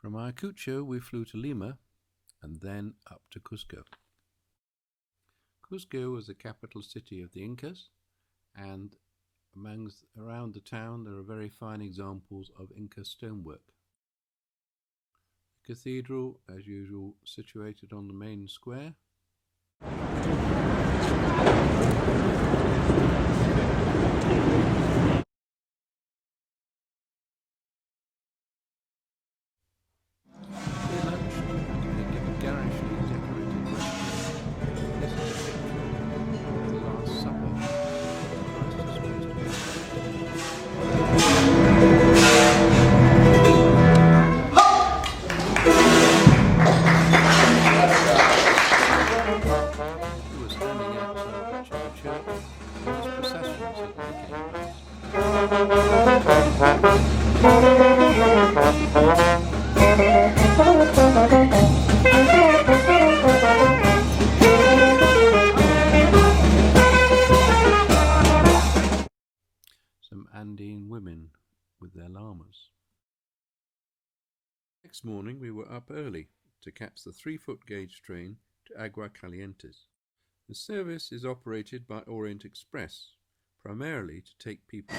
From Ayacucho we flew to Lima and then up to Cuzco. Cuzco was the capital city of the Incas, and around the town there are very fine examples of Inca stonework. The cathedral, as usual, situated on the main square. Some Andean women with their llamas. Next morning we were up early to catch the 3-foot gauge train to Aguascalientes. The service is operated by Orient Express, primarily to take people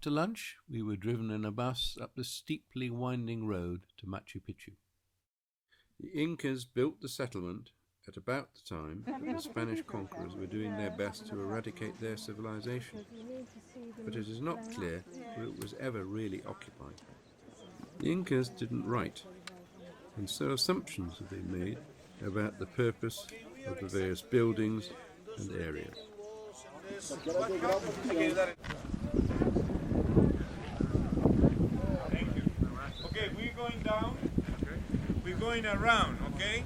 After lunch, we were driven in a bus up the steeply winding road to Machu Picchu. The Incas built the settlement at about the time the Spanish conquerors were doing their best to eradicate their civilization, but it is not clear whether it was ever really occupied. The Incas didn't write, and so assumptions have been made about the purpose of the various buildings and areas. Okay, we're going down. We're going around, okay?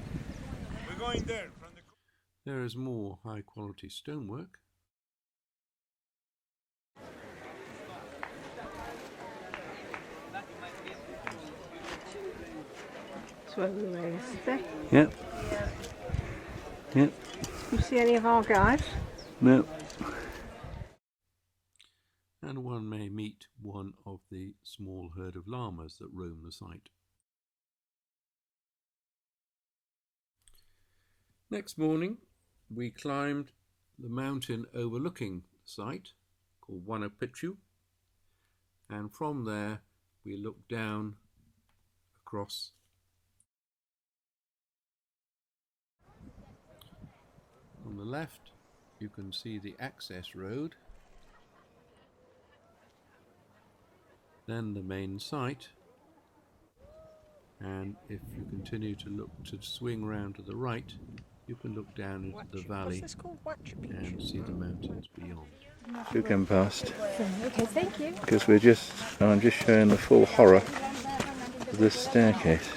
We're going there. There is more high-quality stonework. That's where we were yesterday. Yep. Yep. You see any of our guys? No. And one may meet one of the small herd of llamas that roam the site. Next morning, we climbed the mountain overlooking the site, called Machu Pichu, and from there we looked down across on the left. You can see the access road, then the main site, and if you continue to look to swing round to the right, you can look down into the valley and see the mountains beyond. You come past. Okay, thank you. Because I'm just showing the full horror of this staircase.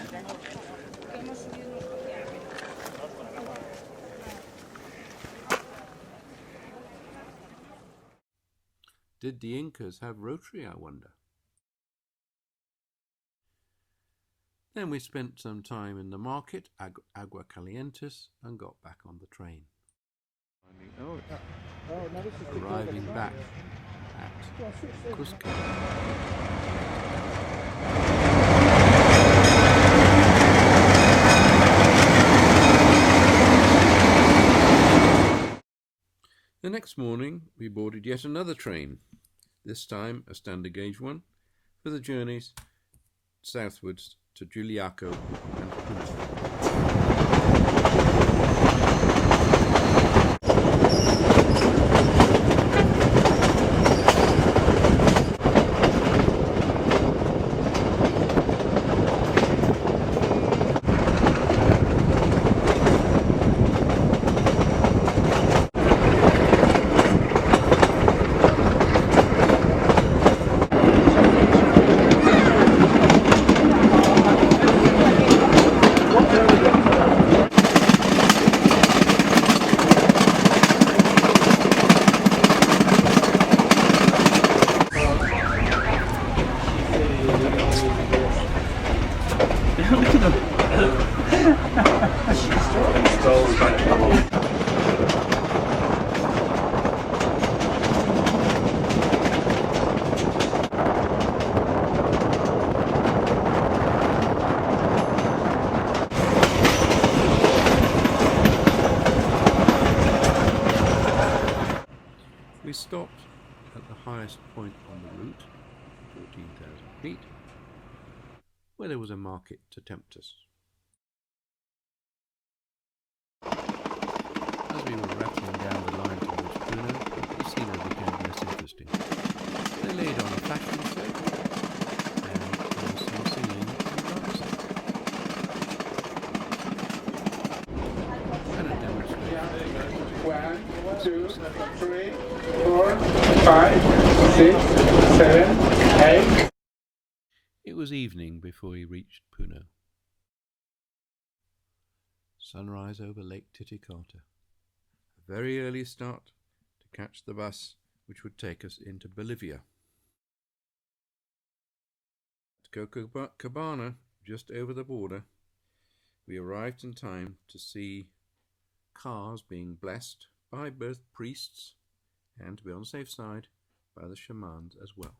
Did the Incas have rotary, I wonder? Then we spent some time in the market, Aguascalientes, and got back on the train. Arriving back at Cuzco. The next morning we boarded yet another train, this time a standard gauge one, for the journeys southwards to Juliaco and Puno. We stopped at the highest point on the route, 14,000 feet, where there was a market to tempt us. As we were rattling down the line towards Puno, the scenery became less interesting. They laid on a fashion show, and there was some singing and dancing. And a demonstration. 1, 2, 3, 4, 5, 6, 7, 8. It was evening before we reached Puno. Sunrise over Lake Titicata. A very early start to catch the bus which would take us into Bolivia. At Copacabana, just over the border, we arrived in time to see cars being blessed by both priests and, to be on the safe side, by the shamans as well.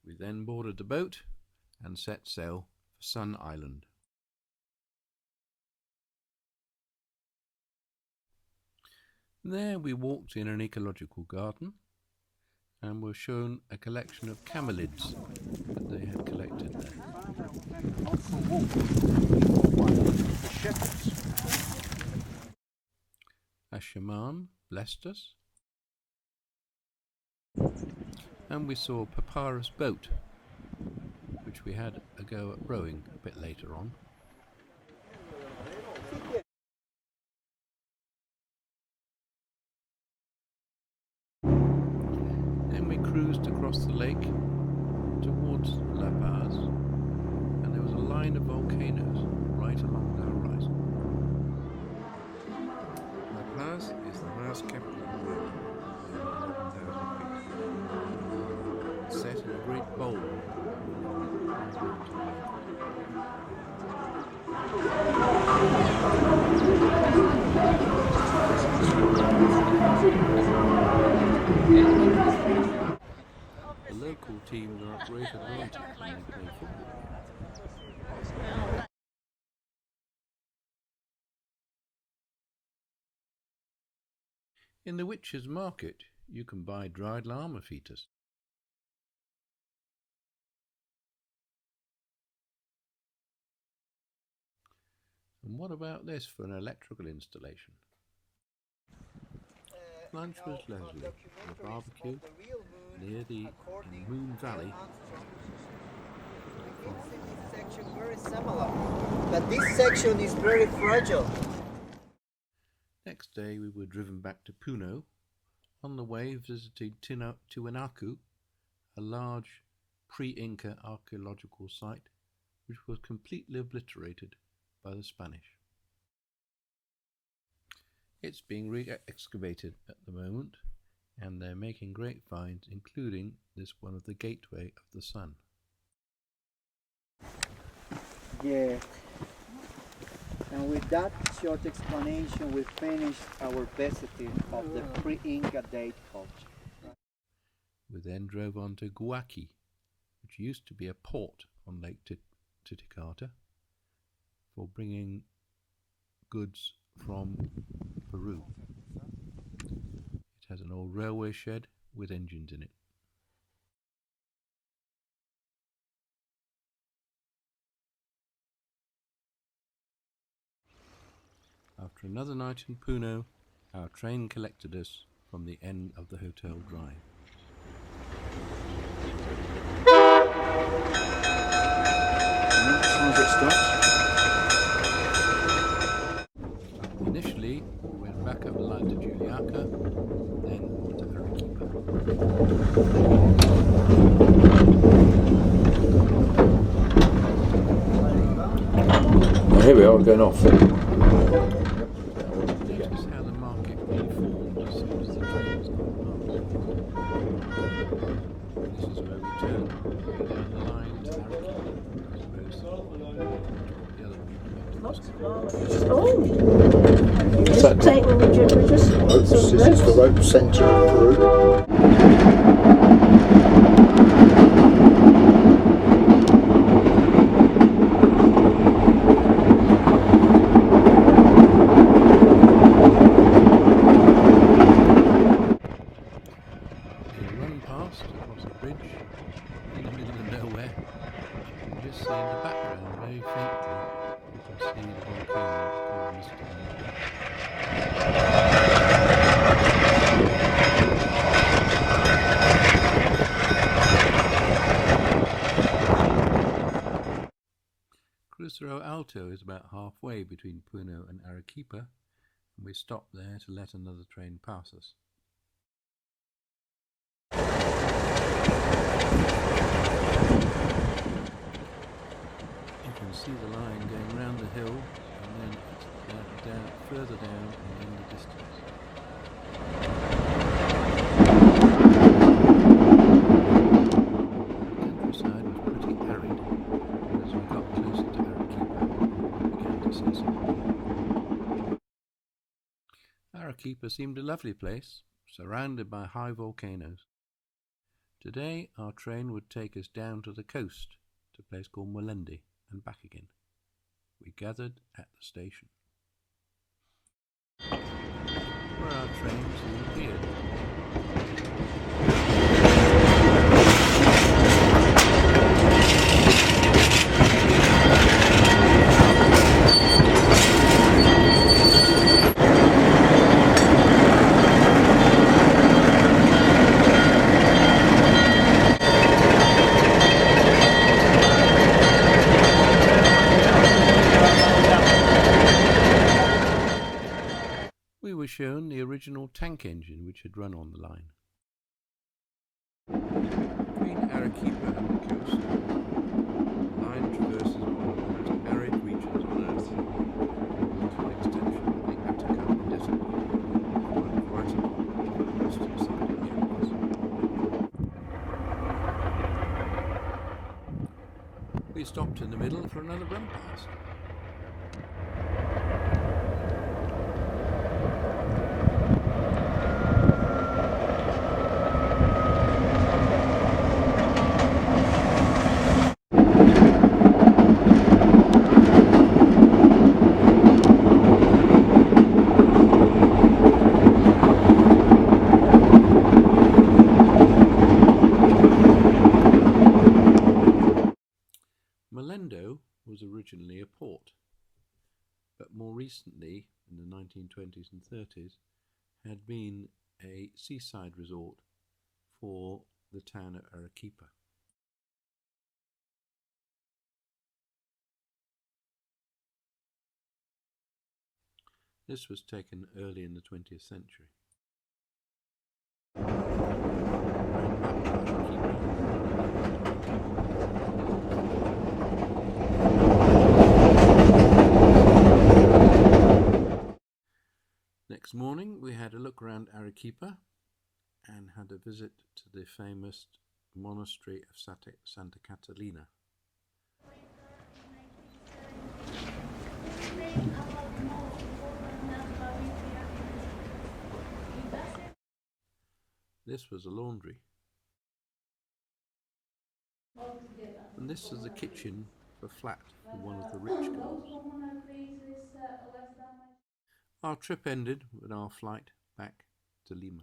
We then boarded the boat and set sail for Sun Island. There we walked in an ecological garden and were shown a collection of camelids that they had collected there. A shaman blessed us, and we saw a papyrus boat, which we had a go at rowing a bit later on. Then we cruised across the lake towards La Paz, and there was a line of volcanoes right along the horizon. La Paz is the highest capital in the world, 11,000 feet. It's set in a great bowl. The local teams are at great advantage when they play football. In the Witches' Market, you can buy dried llama fetus. And what about this for an electrical installation? Lunch was lovely, and a barbecue near the Moon Valley. This section very similar, but this section is very fragile. Next day we were driven back to Puno. On the way visited Tiwanaku, a large pre-Inca archaeological site which was completely obliterated by the Spanish. It's being re-excavated at the moment, and they're making great finds, including this one of the Gateway of the Sun. Yeah. And with that short explanation, we finished our visiting of the pre-Inca date culture. We then drove on to Guacqui, which used to be a port on Lake Titicata for bringing goods from Peru. It has an old railway shed with engines in it. After another night in Puno, our train collected us from the end of the hotel drive. Initially, we went back up the line to Juliaca, then on to Arequipa. Well, here we are, going off. Notice how the market reformed as soon as the trains got past. This is where we turn down the line to Arequipa. Just take we just This is the rope centre of Peru. We'll run past across a bridge in the middle of nowhere. You can just see in the background, very faintly, you can see the volcano called Mr. Crucero Alto is about halfway between Puno and Arequipa, and we stopped there to let another train pass us. You can see the line going round the hill and then it's further down and in the distance. The countryside was pretty arid, and as we got closer to Arequipa, we began to see some. Arequipa seemed a lovely place, surrounded by high volcanoes. Today our train would take us down to the coast to a place called Mollende and back again. We gathered at the station, where our train soon appeared. We were shown the original tank engine which had run on the line. Between Arequipa and the coast, the line traverses one of the most arid regions on Earth, to an extension of the Atacama Desert, running right along the western side of the Andes. We stopped in the middle for another run past. Mollende was originally a port, but more recently, in the 1920s and 30s, had been a seaside resort for the town of Arequipa. This was taken early in the 20th century. Next morning we had a look around Arequipa and had a visit to the famous monastery of Santa Catalina. This was a laundry. And this is the kitchen for flat for one of the rich girls. Our trip ended with our flight back to Lima.